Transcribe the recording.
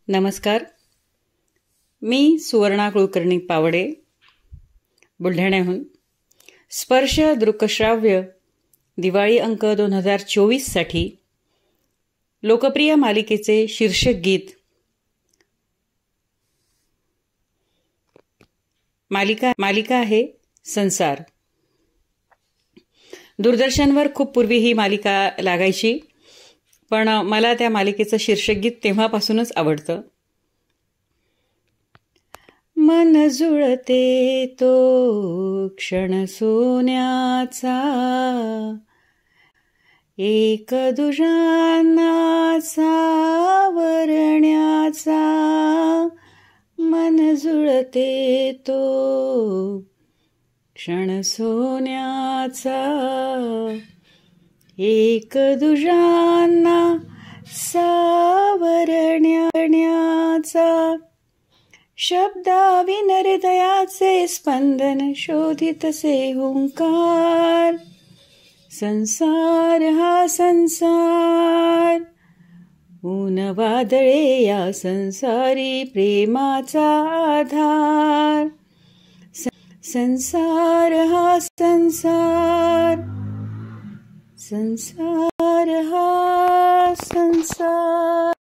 नमस्कार. मी सुवर्णा कुलकर्णी पावडे, बुलढाण्याहून. स्पर्श दृकश्राव्य दिवाळी अंक 2024 साठी लोकप्रिय मालिकेचे शीर्षक गीत. मालिका आहे संसार. दूरदर्शनवर खूप पूर्वी ही मालिका लागायची, पण मला त्या मालिकेचं शीर्षक गीत तेव्हापासूनच आवडतं. मन जुळते तो क्षण सोन्याचा, एक दुजांना सावरण्याचा. मन जुळते तो क्षण सोन्याचा, एक दुजांना सावरण्याचा. शब्दाविन हृदयाचे स्पंदन शोधितसे हुंकार. संसार हा संसार, ऊन वादळे या संसारी प्रेमाचा आधार. संसार हा संसार, संसार हा संसार.